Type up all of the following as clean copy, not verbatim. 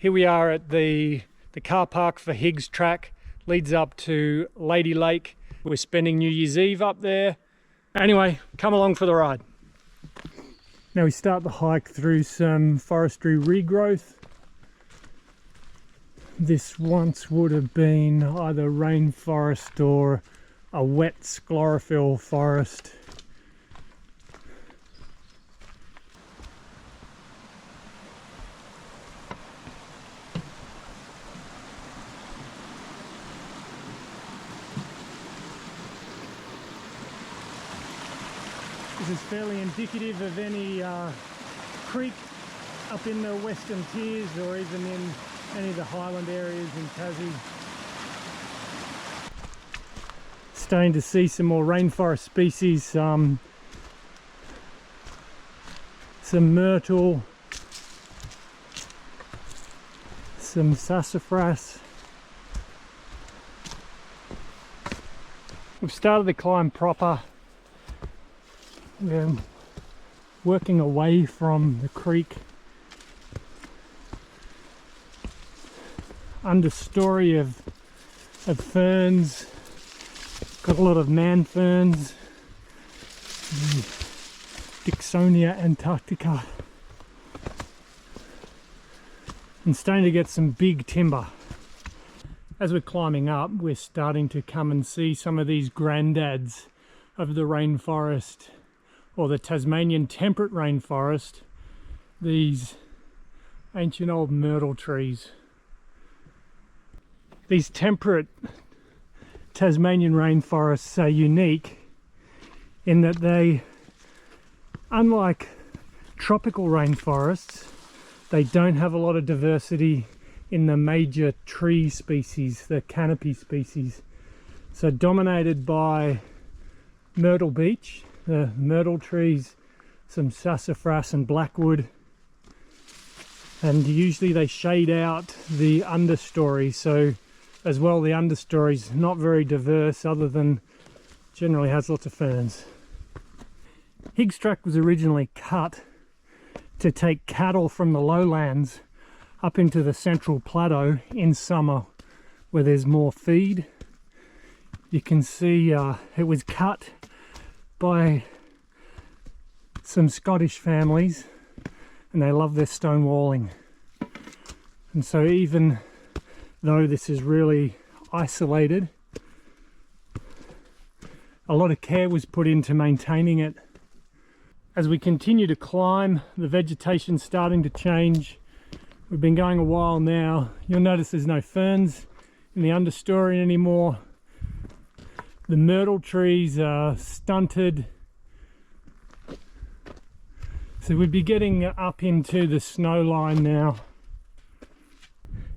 Here we are at the car park for Higgs Track, leads up to Lady Lake. We're spending New Year's Eve up there. Anyway, come along for the ride. Now we start the hike through some forestry regrowth. This once would have been either rainforest or a wet sclerophyll forest. This is fairly indicative of any creek up in the Western Tiers or even in any of the highland areas in Tassie. Starting to see some more rainforest species, some myrtle, some sassafras. We've started the climb proper. We're working away from the creek. Understory of ferns. Got a lot of man ferns. Dicksonia antarctica. And starting to get some big timber. As we're climbing up, we're starting to come and see some of these granddads of the rainforest, or the Tasmanian temperate rainforest, these ancient old myrtle trees. These temperate Tasmanian rainforests are unique in that they, unlike tropical rainforests, they don't have a lot of diversity in the major tree species, the canopy species. So dominated by myrtle beech, the myrtle trees, some sassafras and blackwood, and usually they shade out the understory. So as well, the understory's not very diverse, other than generally has lots of ferns. Higgs Track was originally cut to take cattle from the lowlands up into the central plateau in summer where there's more feed. You can see it was cut by some Scottish families, and they love their stone walling. And so even though this is really isolated, a lot of care was put into maintaining it. As we continue to climb, the vegetation's starting to change. We've been going a while now. You'll notice there's no ferns in the understory anymore. The myrtle trees are stunted. So we'd be getting up into the snow line now.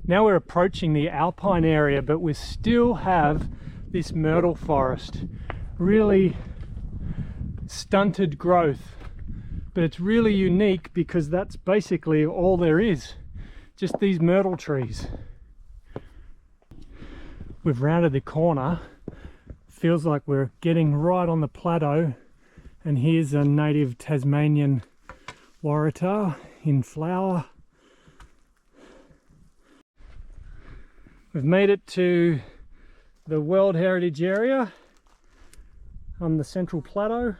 Now we're approaching the alpine area, but we still have this myrtle forest. Really stunted growth. But it's really unique because that's basically all there is. Just these myrtle trees. We've rounded the corner. Feels like we're getting right on the plateau, and here's a native Tasmanian waratah in flower. We've made it to the World Heritage Area on the Central Plateau.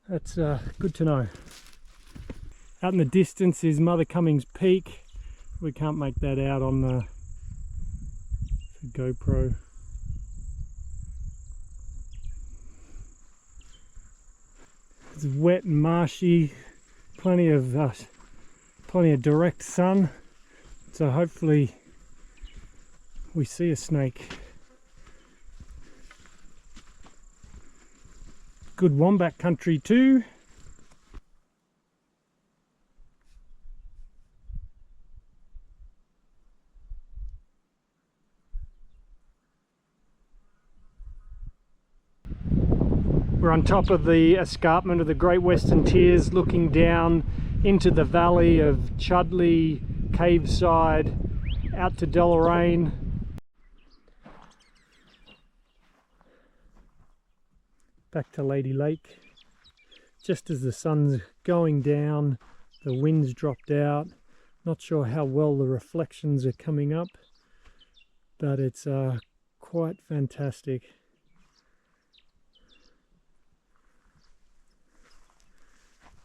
That's good to know. Out in the distance is Mother Cummings Peak. We can't make that out on the GoPro. It's wet and marshy, plenty of direct sun, so hopefully we see a snake. Good wombat country too. We're on top of the escarpment of the Great Western Tiers, looking down into the valley of Chudley, Caveside, out to Deloraine. Back to Lady Lake. Just as the sun's going down, the wind's dropped out, Not sure how well the reflections are coming up, but it's quite fantastic.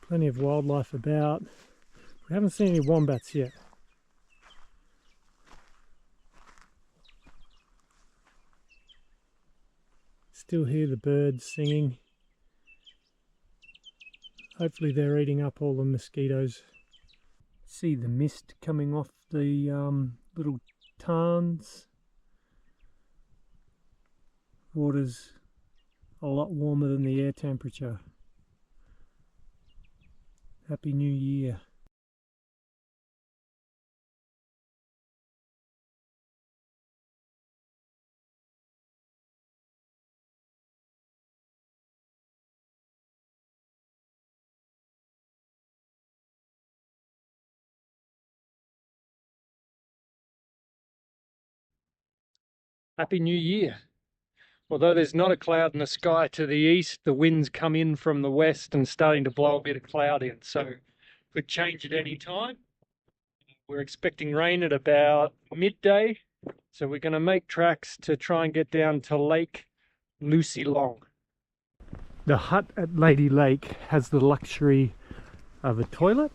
Plenty of wildlife about. We haven't seen any wombats yet. Still hear the birds singing. Hopefully they're eating up all the mosquitoes. See the mist coming off the little tarns. Water's a lot warmer than the air temperature. Happy New Year. Happy New Year. Although there's not a cloud in the sky to the east, the winds come in from the west and starting to blow a bit of cloud in, so could change at any time. We're expecting rain at about midday, so we're going to make tracks to try and get down to Lake Lucy Long. The hut at Lady Lake has the luxury of a toilet,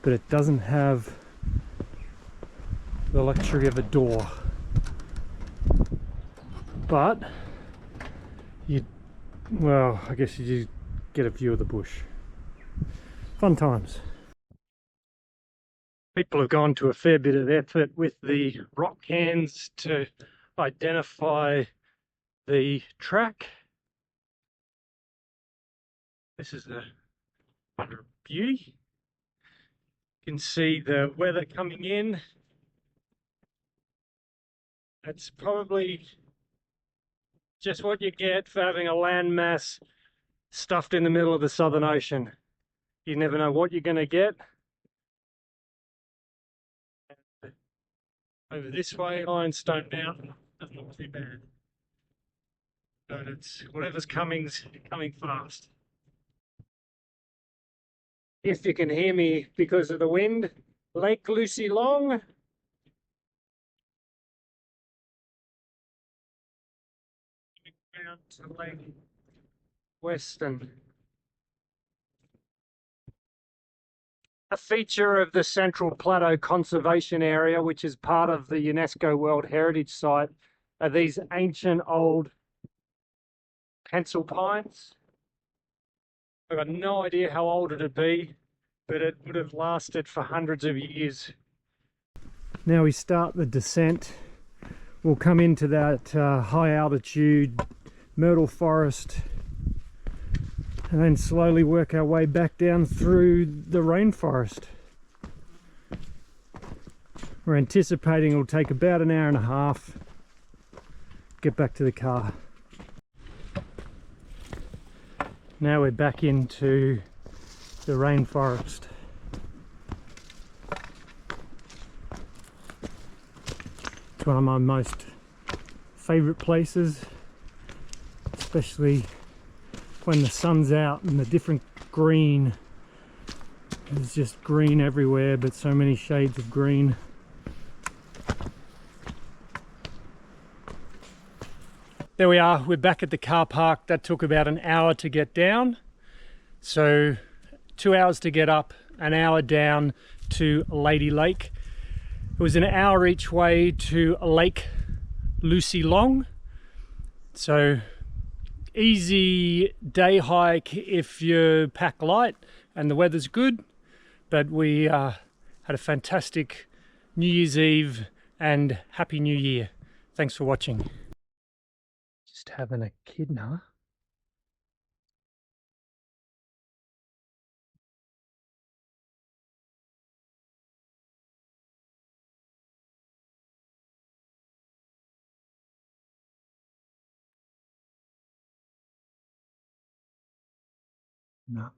but it doesn't have the luxury of a door. But well, I guess you just get a view of the bush. Fun times. People have gone to a fair bit of effort with the rock hands to identify the track. This is a wonder of beauty. You can see the weather coming in. It's probably just what you get for having a landmass stuffed in the middle of the Southern Ocean. You never know what you're going to get. Over this way, Ironstone Mountain, doesn't look too bad. But it's whatever's coming's coming fast. If you can hear me because of the wind, Lake Lucy Long. Down to Lake Western. A feature of the Central Plateau Conservation Area, which is part of the UNESCO World Heritage Site, are these ancient old pencil pines. I've got no idea how old it'd be, but it would have lasted for hundreds of years. Now we start the descent. We'll come into that high altitude myrtle forest and then slowly work our way back down through the rainforest. We're anticipating it'll take about an hour and a half to get back to the car. Now we're back into the rainforest. It's one of my most favourite places, especially when the sun's out and the different green. There's just green everywhere, but so many shades of green. There we are, we're back at the car park. That took about an hour to get down. So 2 hours to get up, an hour down to Lady Lake. It was an hour each way to Lake Lucy Long. So easy day hike if you pack light and the weather's good, but we had a fantastic New Year's Eve and Happy New Year. Thanks for watching. Just having a echidna. No.